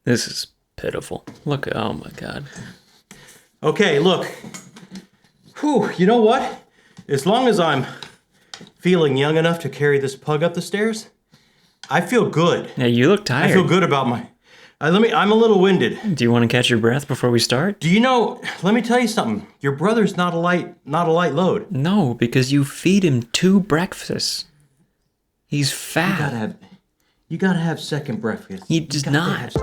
This is pitiful. Look, oh my God. Okay, look. Whew, you know what? As long as I'm feeling young enough to carry this pug up the stairs, I feel good. Yeah, you look tired. I feel good about my... I'm a little winded. Do you want to catch your breath before we start? Do you know, let me tell you something. Your brother's not a light load. No, because you feed him 2 breakfasts. He's fat. You gotta have second breakfast. He does not.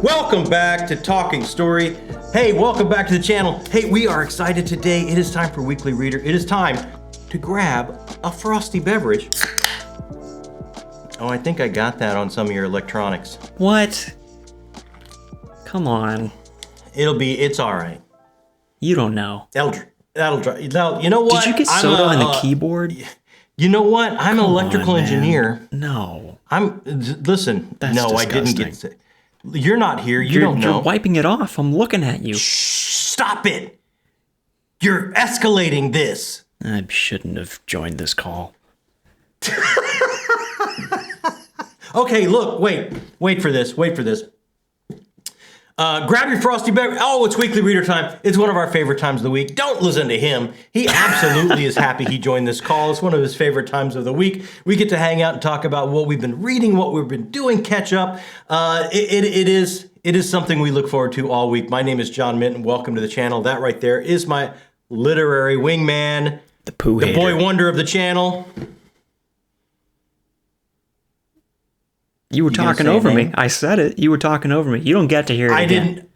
Welcome back to Talking Story. Hey, welcome back to the channel. Hey, we are excited today. It is time for Weekly Reader. It is time to grab a frosty beverage. Oh, I think I got that on some of your electronics. What? Come on. It's all right. You don't know. That'll dry. You know what? Did you get soda on the keyboard? You know what? I'm an electrical engineer. No. Listen. That's no, disgusting. I didn't get sick. You're not here. You don't know. You're wiping it off. I'm looking at you. Shh, stop it. You're escalating this. I shouldn't have joined this call. Okay, look, wait for this. Grab your frosty beverage. Oh, it's Weekly Reader time. It's one of our favorite times of the week. Don't listen to him. He absolutely is happy he joined this call. It's one of his favorite times of the week. We get to hang out and talk about what we've been reading, what we've been doing, catch up. It is something we look forward to all week. My name is John Minton. Welcome to the channel. That right there is my literary wingman, the boy wonder of the channel. You were talking over me. I said it. You were talking over me. You don't get to hear it again.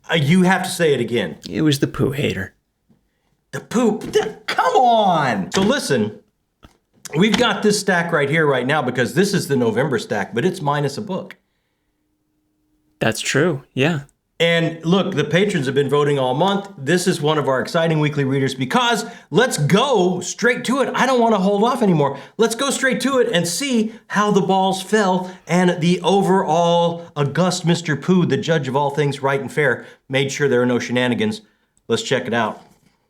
I didn't. You have to say it again. It was the poo hater. The poop. Come on. So listen, we've got this stack right here right now because this is the November stack, but it's minus a book. That's true. Yeah. And look, the patrons have been voting all month. This is one of our exciting weekly readers because let's go straight to it. I don't want to hold off anymore. Let's go straight to it and see how the balls fell and the overall august Mr. Pooh, the judge of all things right and fair, made sure there are no shenanigans. Let's check it out.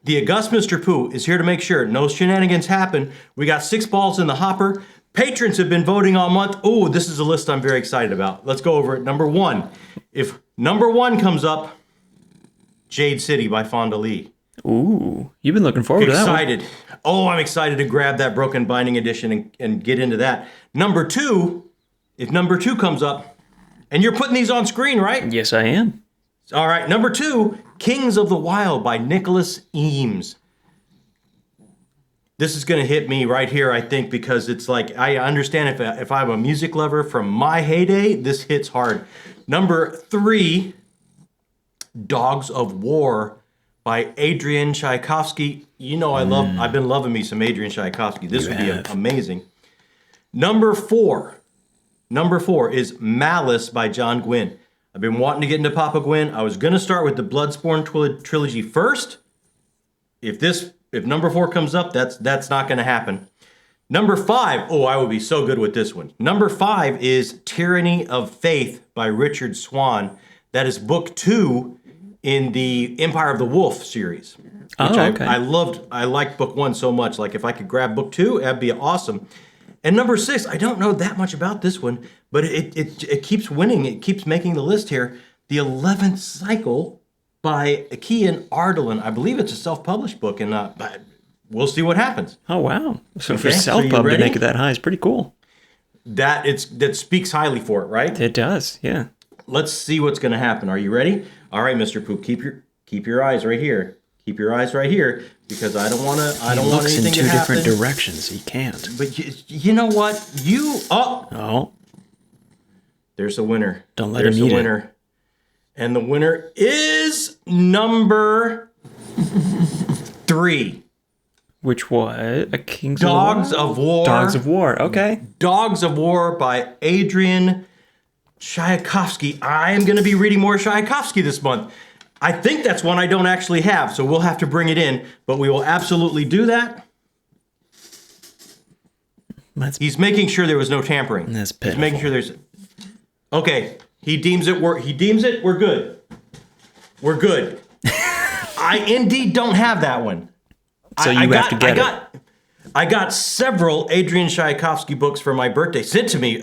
The august Mr. Pooh is here to make sure no shenanigans happen. We got 6 balls in the hopper. Patrons have been voting all month. Oh, this is a list I'm very excited about. Let's go over it. Number 1. If number 1 comes up, Jade City by Fonda Lee. Ooh, you've been looking forward to that one. Excited. Oh, I'm excited to grab that Broken Binding edition and get into that. Number 2, if number 2 comes up, and you're putting these on screen, right? Yes, I am. All right, number 2, Kings of the Wild by Nicholas Eames. This is going to hit me right here, I think, because it's like, I understand if I'm a music lover from my heyday, this hits hard. Number 3, Dogs of War by Adrian Tchaikovsky. You know I've been loving me some Adrian Tchaikovsky. This would be amazing. Number 4 is Malice by John Gwynne. I've been wanting to get into Papa Gwynne. I was going to start with the Bloodsport trilogy first. If number 4 comes up, that's not going to happen. Number 5, oh, I would be so good with this one. Number 5 is Tyranny of Faith by Richard Swan. That is book 2 in the Empire of the Wolf series. Which I loved. I liked book 1 so much. Like if I could grab book 2, that'd be awesome. And number 6, I don't know that much about this one, but it keeps winning. It keeps making the list here. The 11th Cycle by Kian Ardalin. I believe it's a self-published book, and we'll see what happens. Oh, wow. So for self-pub to make it that high is pretty cool. That speaks highly for it, right? It does, yeah. Let's see what's going to happen. Are you ready? All right, Mr. Poop, keep your eyes right here. Keep your eyes right here, because I don't want anything to happen. He looks in 2 different directions. He can't. But you know what? Oh. There's a winner. Don't let him eat it. And the winner is number 3. Which was a King's Dogs of War. Dogs of War, okay. Dogs of War by Adrian Tchaikovsky. I am going to be reading more Tchaikovsky this month. I think that's one I don't actually have, so we'll have to bring it in, but we will absolutely do that. He's making sure there was no tampering. That's pitiful. He's making sure there's... Okay, he deems it, we're good. We're good. I indeed don't have that one. So you have to get it. I got several Adrian Tchaikovsky books for my birthday sent to me.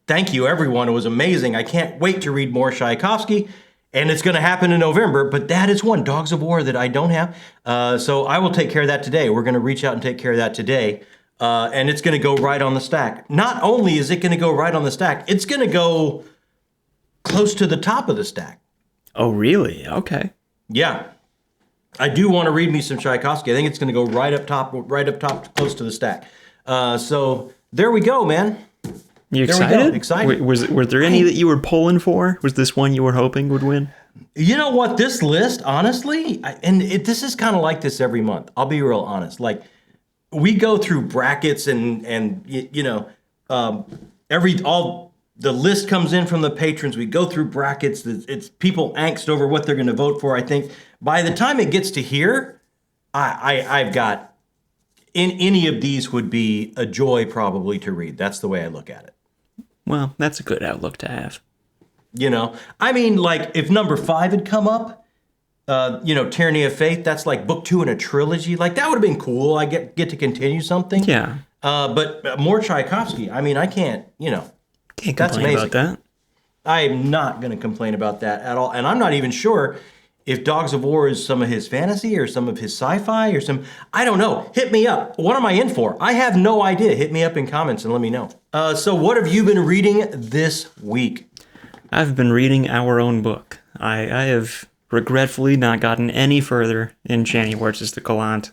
Thank you, everyone. It was amazing. I can't wait to read more Tchaikovsky, and it's going to happen in November. But that is one, Dogs of War, that I don't have. So I will take care of that today. We're going to reach out and take care of that today. And it's going to go right on the stack. Not only is it going to go right on the stack, it's going to go close to the top of the stack. Oh, really? Okay. Yeah. I do want to read me some Tchaikovsky. I think it's going to go right up top, close to the stack. So there we go, man. You excited? There we go. Excited. Were there any that you were pulling for? Was this one you were hoping would win? You know what? This list, honestly, this is kind of like this every month. I'll be real honest. Like, we go through brackets and you know, the list comes in from the patrons. We go through brackets. It's people angst over what they're going to vote for. I think by the time it gets to here, I've got in any of these would be a joy probably to read. That's the way I look at it. Well, that's a good outlook to have. You know, I mean, like if number 5 had come up, you know, Tyranny of Faith, that's like book 2 in a trilogy. Like that would have been cool. I get to continue something. Yeah. But more Tchaikovsky. I mean, I can't, you know. Can't That's complain amazing. about that. I am not going to complain about that at all. And I'm not even sure if Dogs of War is some of his fantasy or some of his sci-fi or some, I don't know. Hit me up. What am I in for? I have no idea. Hit me up in comments and let me know. So what have you been reading this week? I've been reading our own book. I have regretfully not gotten any further in January's The Gallant.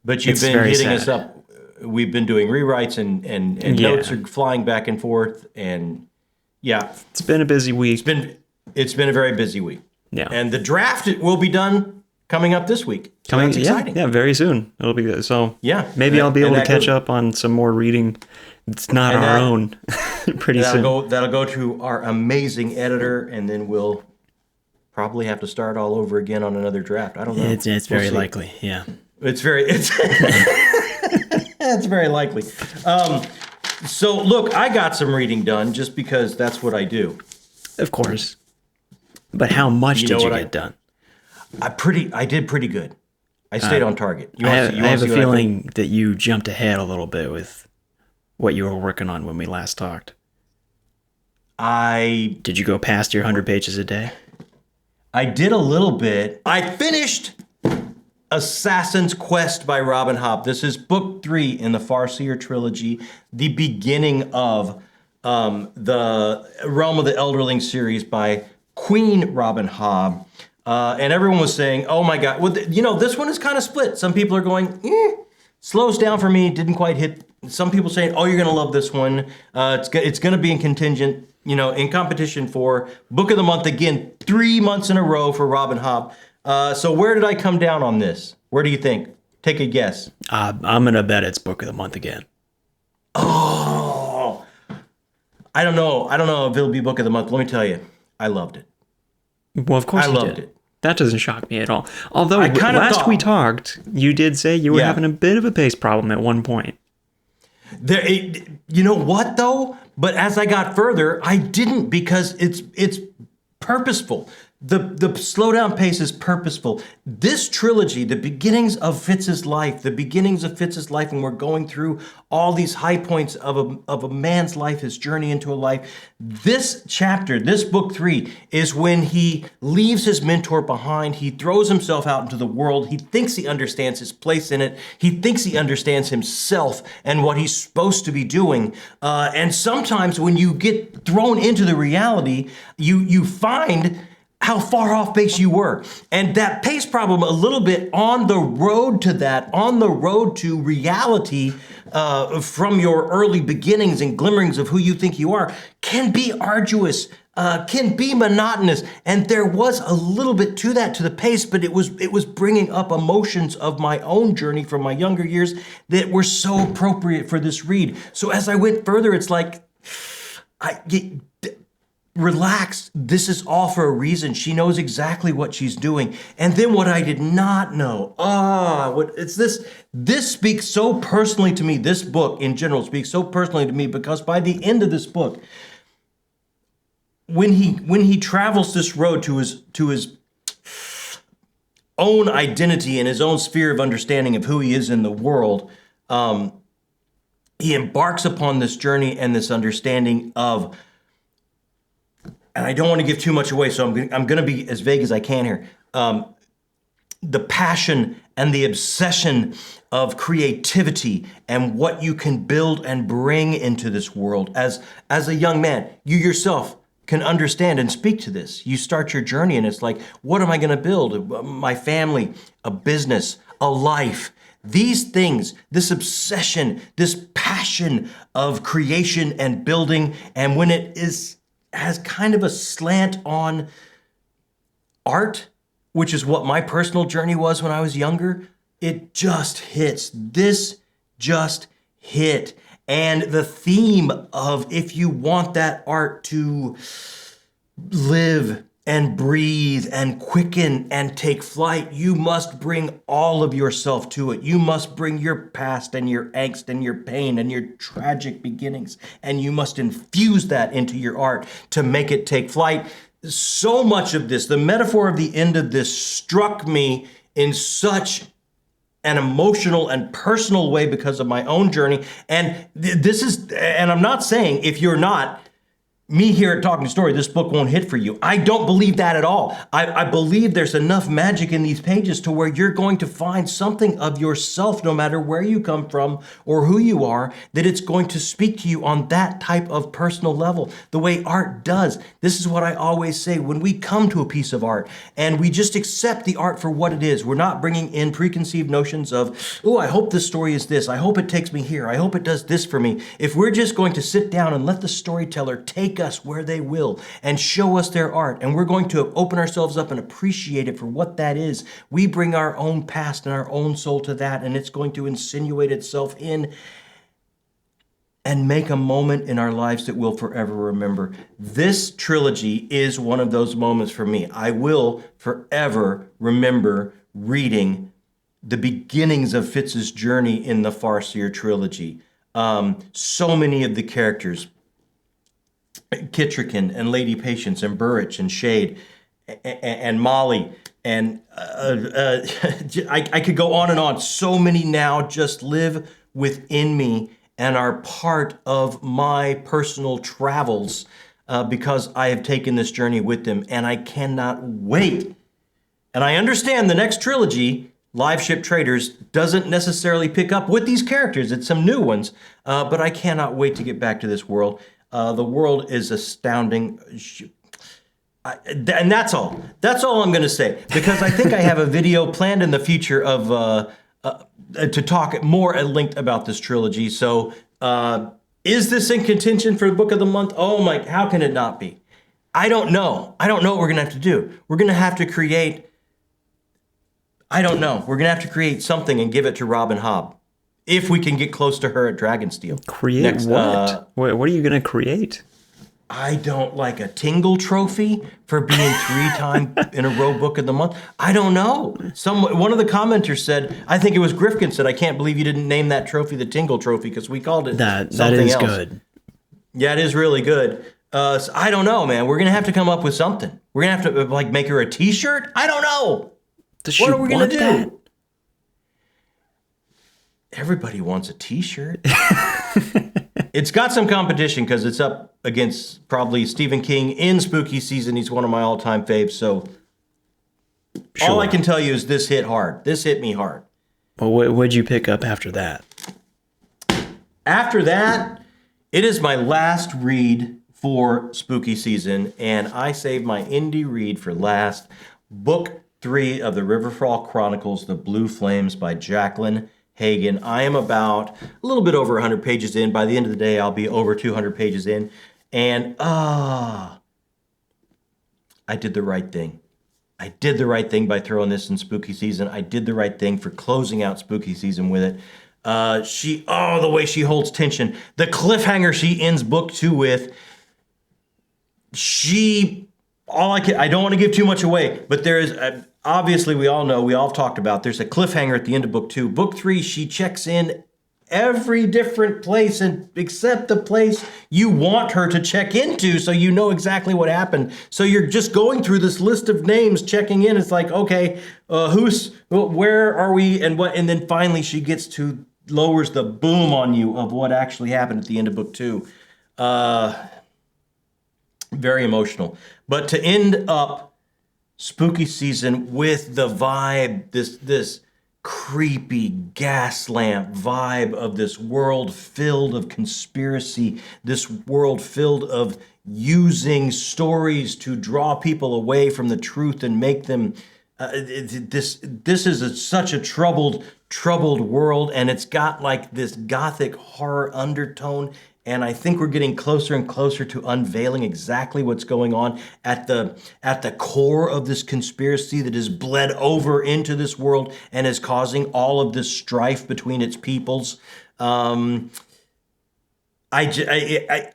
But you've been hitting us up. We've been doing rewrites and notes are flying back and forth, and yeah, it's been a busy week. It's been a very busy week. Yeah, and the draft will be done coming up this week. So that's exciting. Yeah, very soon it'll be good. So yeah, maybe I'll be able to catch up on some more reading. It's not our own. Pretty soon. That'll go to our amazing editor, and then we'll probably have to start all over again on another draft. I don't know. It's very likely. Yeah, it's That's very likely. So look, I got some reading done just because that's what I do. Of course. But how much did you get done? I did pretty good. I stayed on target. I have a feeling that you jumped ahead a little bit with what you were working on when we last talked. Did you go past your 100 pages a day? I did a little bit. I finished Assassin's Quest by Robin Hobb. This is book 3 in the Farseer trilogy, the beginning of the Realm of the Elderling series by Queen Robin Hobb. And everyone was saying, oh my God. Well, you know, this one is kind of split. Some people are going, slows down for me, didn't quite hit. Some people saying, oh, you're going to love this one. It's going to be in contingent, you know, in competition for Book of the Month again, 3 months in a row for Robin Hobb. So where did I come down on this? Where do you think? Take a guess. I'm going to bet it's Book of the Month again. Oh, I don't know. I don't know if it'll be Book of the Month. Let me tell you, I loved it. Well, of course I loved it. That doesn't shock me at all. Although last we talked, you did say you were having a bit of a pace problem at one point. You know what, though? But as I got further, I didn't, because it's purposeful. The slowdown pace is purposeful. This trilogy, the beginnings of Fitz's life, when we're going through all these high points of a man's life, his journey into a life. This chapter, this book 3, is when he leaves his mentor behind. He throws himself out into the world. He thinks he understands his place in it. He thinks he understands himself and what he's supposed to be doing. And sometimes when you get thrown into the reality, you find how far off base you were. And that pace problem a little bit on the road to that, on the road to reality from your early beginnings and glimmerings of who you think you are, can be arduous, can be monotonous. And there was a little bit to that, to the pace, but it was bringing up emotions of my own journey from my younger years that were so appropriate for this read. So as I went further, it's like, relax. This is all for a reason. She knows exactly what she's doing. And then what I did not know, this speaks so personally to me. This book in general speaks so personally to me, because by the end of this book, when he travels this road to his own identity and his own sphere of understanding of who he is in the world, he embarks upon this journey and this understanding of, and I don't want to give too much away, so I'm going to be as vague as I can here. The passion and the obsession of creativity and what you can build and bring into this world. As a young man, you yourself can understand and speak to this. You start your journey and it's like, what am I going to build? My family, a business, a life. These things, this obsession, this passion of creation and building, and when it has kind of a slant on art, which is what my personal journey was when I was younger, it just hits. This just hit. And the theme of, if you want that art to live and breathe and quicken and take flight, you must bring all of yourself to it. You must bring your past and your angst and your pain and your tragic beginnings, and you must infuse that into your art to make it take flight. So much of this, the metaphor of the end of this struck me in such an emotional and personal way because of my own journey. And and I'm not saying if you're not me here at Talking Story, this book won't hit for you. I don't believe that at all. I believe there's enough magic in these pages to where you're going to find something of yourself, no matter where you come from or who you are, that it's going to speak to you on that type of personal level, the way art does. This is what I always say. When we come to a piece of art and we just accept the art for what it is, we're not bringing in preconceived notions of, oh, I hope this story is this. I hope it takes me here. I hope it does this for me. If we're just going to sit down and let the storyteller take us where they will and show us their art, and we're going to open ourselves up and appreciate it for what that is, we bring our own past and our own soul to that, and it's going to insinuate itself in and make a moment in our lives that we'll forever remember. This trilogy is one of those moments for me. I will forever remember reading the beginnings of Fitz's journey in the Farseer trilogy. So many of the characters, Gryftkin and Lady Patience and Burrich and Shade and Molly, and I could go on and on. So many now just live within me and are part of my personal travels because I have taken this journey with them, and I cannot wait. And I understand the next trilogy, Live Ship Traders, doesn't necessarily pick up with these characters. It's some new ones, but I cannot wait to get back to this world. The world is astounding. And that's all. That's all I'm going to say, because I think I have a video planned in the future of to talk more at length about this trilogy. So is this in contention for the book of the month? Oh my, how can it not be? I don't know. I don't know what we're going to have to do. We're going to have to create, I don't know. We're going to have to create something and give it to Robin Hobb, if we can get close to her at Dragonsteel. Create next, what? What are you going to create? I don't like a Tingle trophy for being 3-time in a row book of the month. I don't know. One of the commenters said, I think it was Gryftkin, said, I can't believe you didn't name that trophy the Tingle trophy, because we called it something else. That is good. Yeah, it is really good. So I don't know, man. We're going to have to come up with something. We're going to have to make her a t-shirt? I don't know. What are we going to do? That? Everybody wants a t-shirt. It's got some competition because it's up against probably Stephen King in spooky season. He's one of my all-time faves. So all I can tell you is this hit hard. This hit me hard. Well, what'd you pick up after that? After that, it is my last read for spooky season, and I saved my indie read for last. Book 3 of the Riverfall Chronicles, The Blue Flames by Jacqueline Hagan. I am about a little bit over 100 pages in. By the end of the day, I'll be over 200 pages in. And I did the right thing. I did the right thing by throwing this in spooky season. I did the right thing for closing out spooky season with it. The way she holds tension. The cliffhanger she ends book 2 with. I don't want to give too much away, but there is, obviously we all know, we all talked about, there's a cliffhanger at the end of book 2. Book 3, she checks in every different place and except the place you want her to check into, so you know exactly what happened. So you're just going through this list of names, checking in. It's like, okay, where are we, and what? And then finally she gets to lowers the boom on you of what actually happened at the end of book 2. Very emotional. But to end up spooky season with the vibe, this creepy gas lamp vibe of this world filled of conspiracy, this world filled of using stories to draw people away from the truth and make them this is such a troubled world, and it's got like this gothic horror undertone. And I think we're getting closer and closer to unveiling exactly what's going on at the core of this conspiracy that has bled over into this world and is causing all of this strife between its peoples. I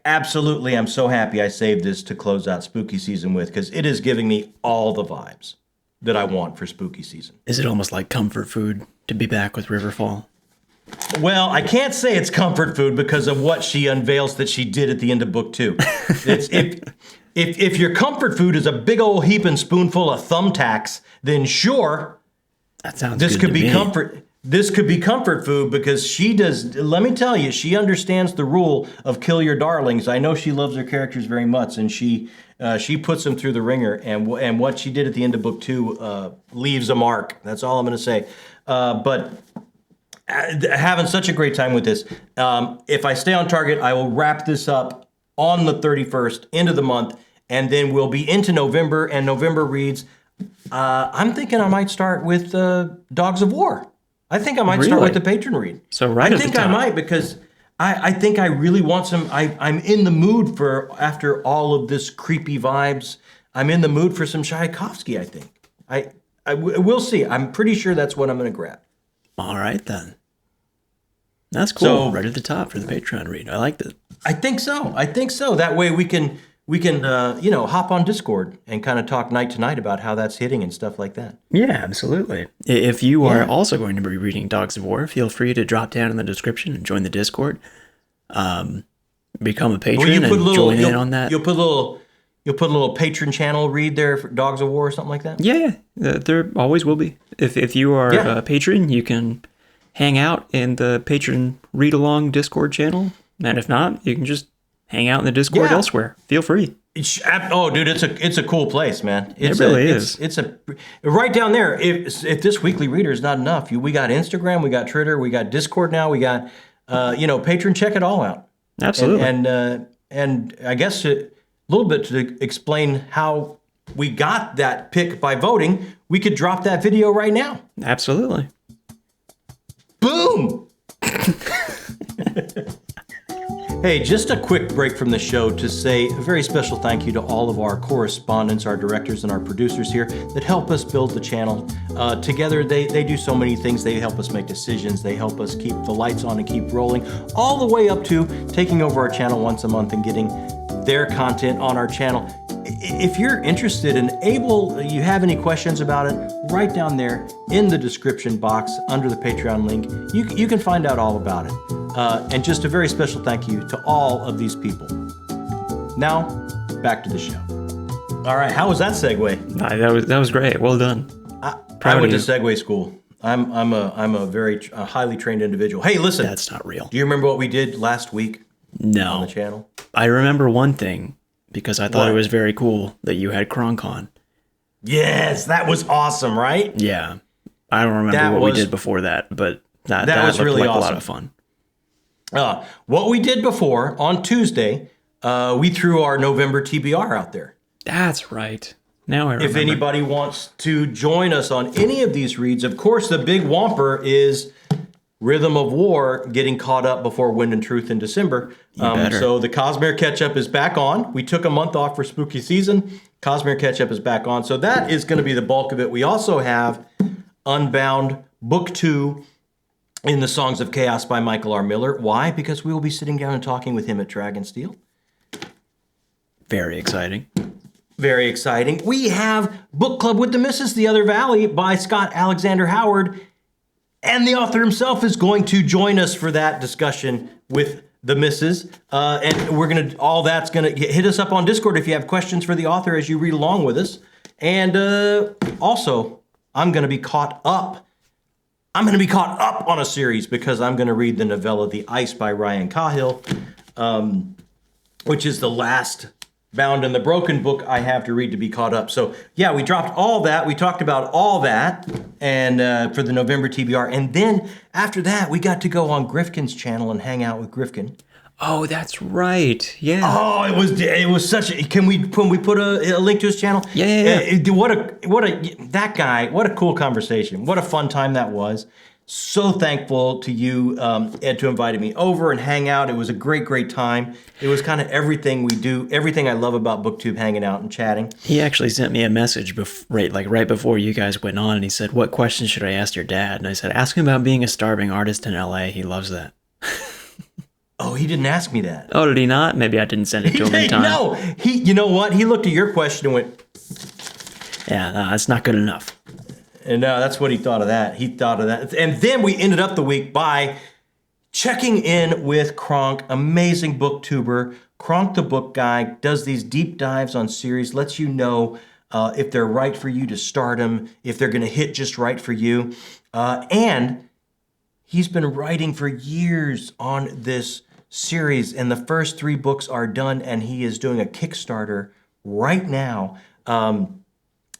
absolutely am so happy I saved this to close out spooky season with, because it is giving me all the vibes that I want for spooky season. Is it almost like comfort food to be back with Riverfall? Well, I can't say it's comfort food because of what she unveils that she did at the end of book 2. It's, if your comfort food is a big old heaping spoonful of thumbtacks, then sure, that sounds this good could to be me. comfort. This could be comfort food because she does. Let me tell you, she understands the rule of kill your darlings. I know she loves her characters very much, and she puts them through the ringer. And what she did at the end of book 2 leaves a mark. That's all I'm going to say. But having such a great time with this. If I stay on target, I will wrap this up on the 31st, end of the month, and then we'll be into November, and November reads. I'm thinking I might start with Dogs of War. I think I might start with the patron read. So right I at think the top. I might, because I think I really want some. I'm in the mood for, after all of this creepy vibes, I'm in the mood for some Tchaikovsky, I think. We'll see. I'm pretty sure that's what I'm going to grab. All right, then. That's cool. So, right at the top for the Patreon read. I like that. I think so. That way we can hop on Discord and kind of talk night to night about how that's hitting and stuff like that. Yeah, absolutely. If you are also going to be reading Dogs of War, feel free to drop down in the description and join the Discord. Become a patron and join in on that. You'll put a little patron channel read there for Dogs of War or something like that? Yeah, there always will be. If you are a patron, you can hang out in the patron read-along Discord channel. And if not, you can just hang out in the Discord elsewhere. Feel free. Oh, dude, it's a cool place, man. It really is. It's a right down there. If this weekly reader is not enough, we got Instagram, we got Twitter, we got Discord now, we got patron. Check it all out. Absolutely. And I guess a little bit to explain how we got that pick by voting, we could drop that video right now. Absolutely. Boom. Hey, just a quick break from the show to say a very special thank you to all of our correspondents, our directors, and our producers here that help us build the channel. Together, they do so many things. They help us make decisions. They help us keep the lights on and keep rolling, all the way up to taking over our channel once a month and getting their content on our channel. If you're interested and you have any questions about it, right down there in the description box under the Patreon link, you can find out all about it. And just a very special thank you to all of these people. Now, back to the show. All right, how was that segue? That was great. Well done. I went to Segway school. I'm a very highly trained individual. Hey, listen. That's not real. Do you remember what we did last week? No. On the channel? I remember one thing because I thought it was very cool that you had Cronk on. Yes, that was awesome, right? Yeah. I don't remember what we did before that, but that was really like awesome. A lot of fun. What we did before, on Tuesday, we threw our November TBR out there. That's right. Now I remember. If anybody wants to join us on any of these reads, of course, the big whomper is Rhythm of War getting caught up before Wind and Truth in December. So the Cosmere Catch-Up is back on. We took a month off for spooky season. Cosmere Catch-Up is back on. So that is going to be the bulk of it. We also have Unbound Book 2 in the Songs of Chaos by Michael R. Miller. Why? Because we will be sitting down and talking with him at Dragonsteel. Very exciting. Very exciting. We have Book Club with the Missus, The Other Valley by Scott Alexander Howard. And the author himself is going to join us for that discussion with the missus. And all that's gonna hit us up on Discord if you have questions for the author as you read along with us. And also, I'm gonna be caught up. I'm gonna be caught up on a series because I'm gonna read the novella The Ice by Ryan Cahill, which is the last bound in the broken book I have to read to be caught up. So yeah, we dropped all that. We talked about all that and for the November TBR. And then after that, we got to go on Gryftkin's channel and hang out with Gryftkin. Oh, that's right. Yeah. Oh, it was such a, can we put a link to his channel? Yeah. What a cool conversation. What a fun time that was. So thankful to you, Ed, to inviting me over and hang out. It was a great time. It was kind of everything we do, everything I love about BookTube, hanging out and chatting. He actually sent me a message right before you guys went on, and he said, "What question should I ask your dad?" And I said, "Ask him about being a starving artist in LA. He loves that." Oh, he didn't ask me that. Oh, did he not? Maybe I didn't send it to him in time. No, you know what? He looked at your question and went, "Yeah, no, that's not good enough." And that's what he thought of that. He thought of that. And then we ended up the week by checking in with Cronk, amazing booktuber. Cronk the Book Guy does these deep dives on series, lets you know if they're right for you to start them, if they're going to hit just right for you. And he's been writing for years on this series, and the first 3 books are done, and he is doing a Kickstarter right now.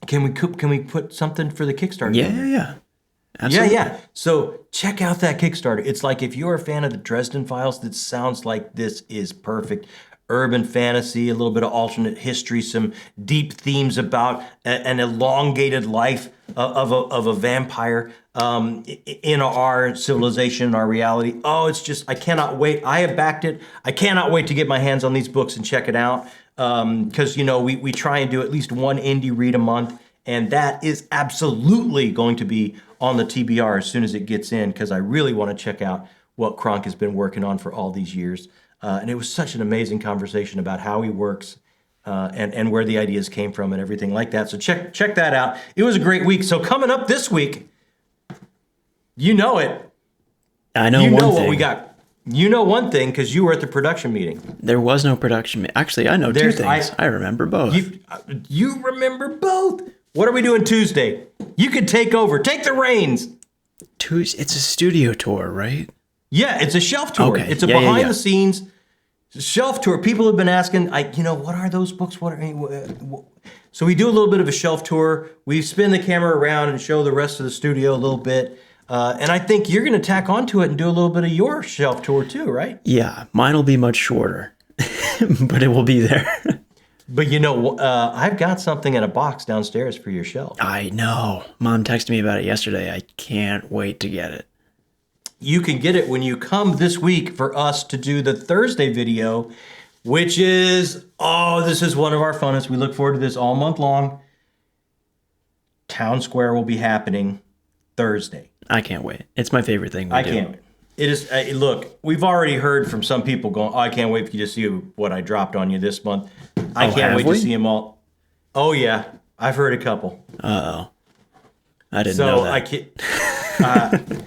Can we put something for the Kickstarter? Yeah. Absolutely. Yeah. So check out that Kickstarter. It's like if you're a fan of the Dresden Files, that sounds like this is perfect. Urban fantasy, a little bit of alternate history, some deep themes about an elongated life of a vampire in our civilization, our reality. Oh, it's just, I cannot wait. I have backed it. I cannot wait to get my hands on these books and check it out. Because, we try and do at least one indie read a month, and that is absolutely going to be on the TBR as soon as it gets in, because I really want to check out what Cronk has been working on for all these years. And it was such an amazing conversation about how he works and where the ideas came from and everything like that. So check that out. It was a great week. So coming up this week, you know it. I know one thing. You know what we got. You know one thing because you were at the production meeting. There was no production. Actually, I know 2 things. I remember both. You remember both? What are we doing Tuesday? You could take over. Take the reins. Tuesday. It's a studio tour, right? Yeah, it's a shelf tour. Okay. It's a behind the scenes shelf tour. People have been asking, what are those books? So we do a little bit of a shelf tour. We spin the camera around and show the rest of the studio a little bit. And I think you're going to tack onto it and do a little bit of your shelf tour too, right? Yeah, mine will be much shorter, but it will be there. But I've got something in a box downstairs for your shelf. I know. Mom texted me about it yesterday. I can't wait to get it. You can get it when you come this week for us to do the Thursday video, which is, this is one of our funnest. We look forward to this all month long. Town Square will be happening Thursday. I can't wait. It's my favorite thing we do. I can't wait. It is. Look, we've already heard from some people going, I can't wait for you to see what I dropped on you this month. I can't wait to see them all. Oh, yeah. I've heard a couple. Uh-oh. I didn't know that.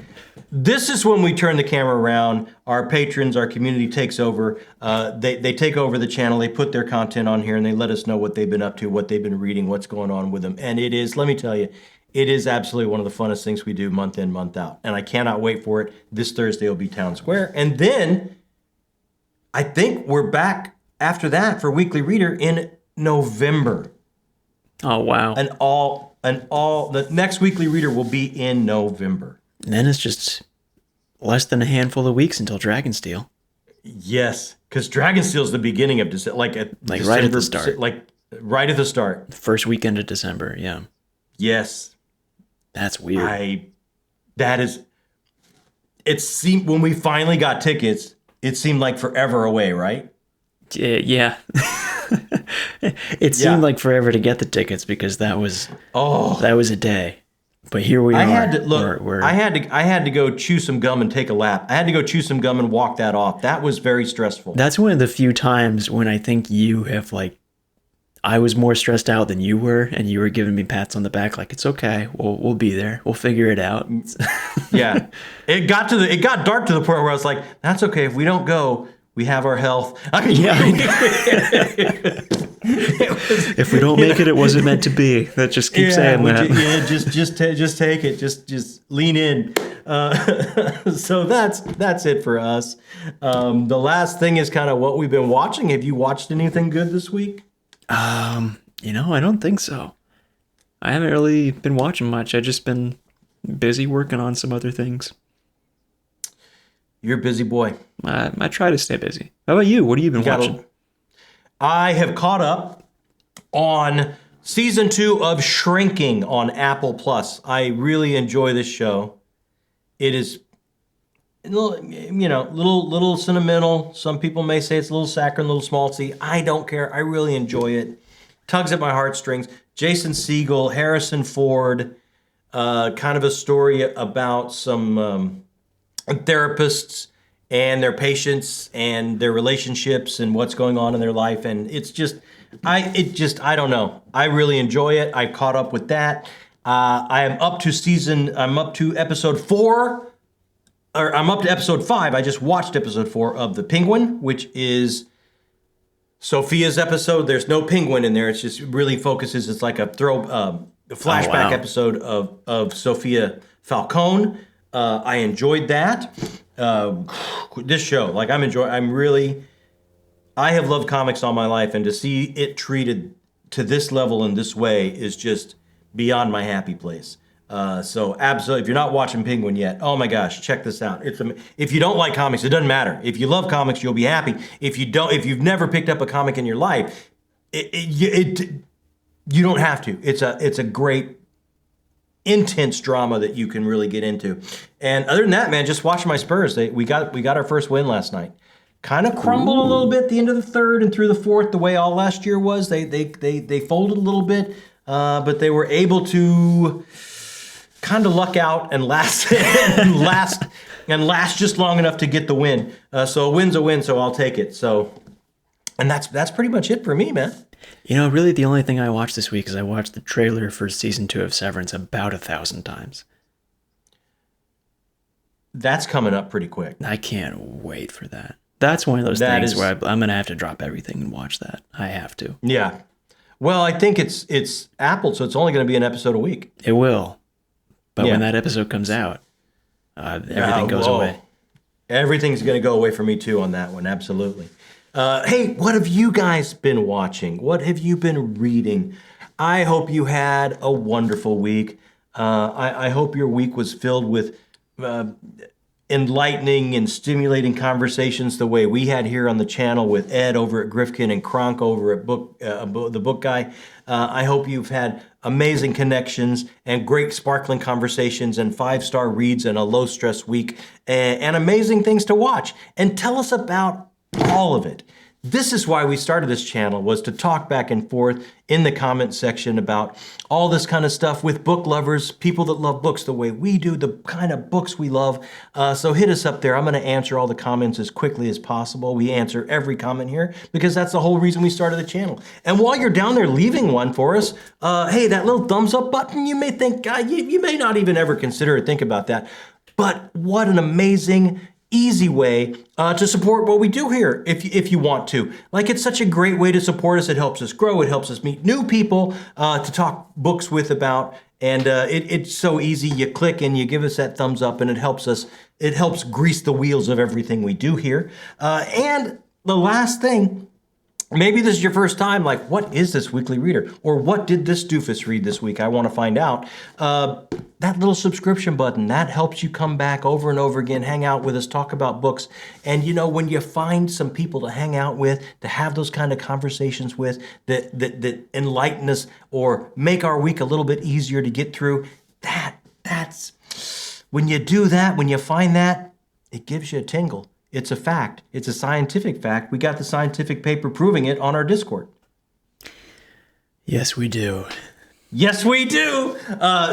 This is when we turn the camera around. Our patrons, our community takes over. They take over the channel. They put their content on here, and they let us know what they've been up to, what they've been reading, what's going on with them. And it is, let me tell you, it is absolutely one of the funnest things we do month in, month out. And I cannot wait for it. This Thursday will be Town Square. And then I think we're back after that for Weekly Reader in November. Oh, wow. And the next Weekly Reader will be in November. And then it's just less than a handful of weeks until Dragonsteel. Yes, because Dragonsteel is the beginning of December. Right at the start. Right at the start. First weekend of December, yeah. Yes. That's weird. It seemed, when we finally got tickets, it seemed like forever away, right? Yeah. It seemed like forever to get the tickets because that was a day. But here we are. I had to go chew some gum and take a lap. I had to go chew some gum and walk that off. That was very stressful. That's one of the few times when I think you have I was more stressed out than you were, and you were giving me pats on the back like, it's okay, we'll be there, we'll figure it out. Yeah, it got dark to the point where I was like, that's okay, if we don't go, we have our health. If we don't make it, it wasn't meant to be. That just keeps saying that. Just take it. Just lean in. So that's it for us. The last thing is kind of what we've been watching. Have you watched anything good this week? I don't think so. I haven't really been watching much. I've just been busy working on some other things. You're a busy boy. I try to stay busy. How about you? What have you been watching? I have caught up on season 2 of Shrinking on Apple Plus. I really enjoy this show. It is, little sentimental. Some people may say it's a little saccharine, a little schmaltzy. I don't care. I really enjoy it. Tugs at my heartstrings. Jason Segel, Harrison Ford, kind of a story about some therapists and their patients and their relationships and what's going on in their life. And it's just, I don't know. I really enjoy it. I caught up with that. I'm up to episode 4, or I'm up to episode 5. I just watched episode 4 of The Penguin, which is Sophia's episode. There's no penguin in there. It's just really focuses. It's like a flashback episode of Sophia Falcone. I enjoyed that. This show, I have loved comics all my life, and to see it treated to this level in this way is just beyond my happy place. So absolutely, if you're not watching Penguin yet, oh my gosh, check this out. If you don't like comics, it doesn't matter. If you love comics, you'll be happy. If you've never picked up a comic in your life, you don't have to. It's a great, intense drama that you can really get into. And other than that, man, just watch my Spurs. We got our first win last night. Kind of crumbled a little bit at the end of the third and through the fourth, the way all last year was. They folded a little bit, but they were able to kind of luck out and last just long enough to get the win. So a win's a win, so I'll take it. So, and that's pretty much it for me, man. Really the only thing I watched this week is I watched the trailer for season 2 of Severance about 1,000 times. That's coming up pretty quick. I can't wait for that. That's one of those things where I'm going to have to drop everything and watch that. I have to. Yeah. Well, I think it's Apple, so it's only going to be an episode a week. It will. But when that episode comes out, everything goes away. Everything's going to go away for me too on that one. Absolutely. Hey, what have you guys been watching? What have you been reading? I hope you had a wonderful week. I hope your week was filled with enlightening and stimulating conversations the way we had here on the channel with Ed over at Gryftkin and Cronk over at the Book Guy. I hope you've had amazing connections and great sparkling conversations and 5-star reads and a low-stress week and amazing things to watch. And tell us about all of it. This is why we started this channel, was to talk back and forth in the comment section about all this kind of stuff with book lovers, people that love books the way we do, the kind of books we love. So hit us up there. I'm going to answer all the comments as quickly as possible. We answer every comment here because that's the whole reason we started the channel. And while you're down there leaving one for us, hey, that little thumbs up button, you may think, you may not even ever consider or think about that. But what an amazing, easy way to support what we do here if you want to. Like, it's such a great way to support us. It helps us grow. It helps us meet new people to talk books with about. And it's so easy. You click and you give us that thumbs up, and it helps us. It helps grease the wheels of everything we do here. And the last thing, maybe this is your first time, like, what is this weekly reader? Or what did this doofus read this week? I want to find out. That little subscription button, that helps you come back over and over again, hang out with us, talk about books. And when you find some people to hang out with, to have those kind of conversations with, that enlighten us or make our week a little bit easier to get through, that's when you do that, when you find that, it gives you a tingle. It's a fact. It's a scientific fact. We got the scientific paper proving it on our Discord. Yes, we do. Yes, we do.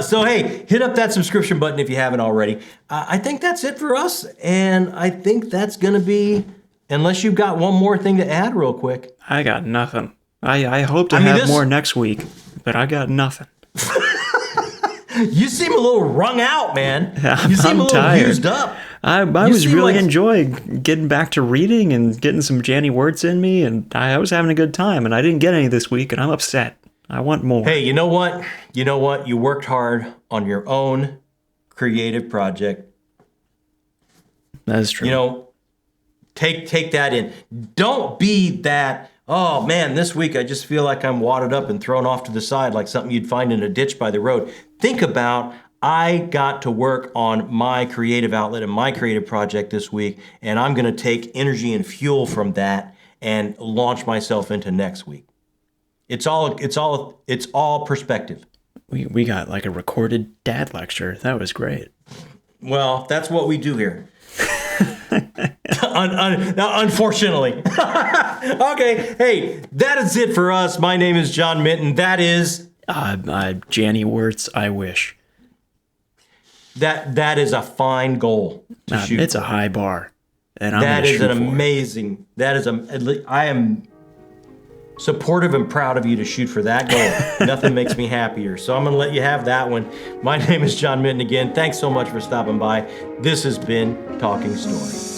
So, hey, hit up that subscription button if you haven't already. I think that's it for us. And I think that's going to be, unless you've got one more thing to add real quick. I got nothing. I hope to have more next week, but I got nothing. You seem a little wrung out, man. You seem I'm a little tired. used up. I was really enjoying getting back to reading and getting some Janny words in me, and I was having a good time, and I didn't get any this week, and I'm upset. I want more. Hey, you know what? You worked hard on your own creative project. That is true. You know, take that in. Don't be that, oh man, this week I just feel like I'm wadded up and thrown off to the side like something you'd find in a ditch by the road. Think about, I got to work on my creative outlet and my creative project this week, and I'm going to take energy and fuel from that and launch myself into next week. It's all perspective. We got like a recorded dad lecture. That was great. Well, that's what we do here. Unfortunately. Okay, hey, that is it for us. My name is John Minton. That is... Janny Wirtz, I wish. That is a fine goal to shoot. It's a high bar. And that is an amazing... I am supportive and proud of you to shoot for that goal. Nothing makes me happier. So I'm going to let you have that one. My name is John Minton again. Thanks so much for stopping by. This has been Talking Story.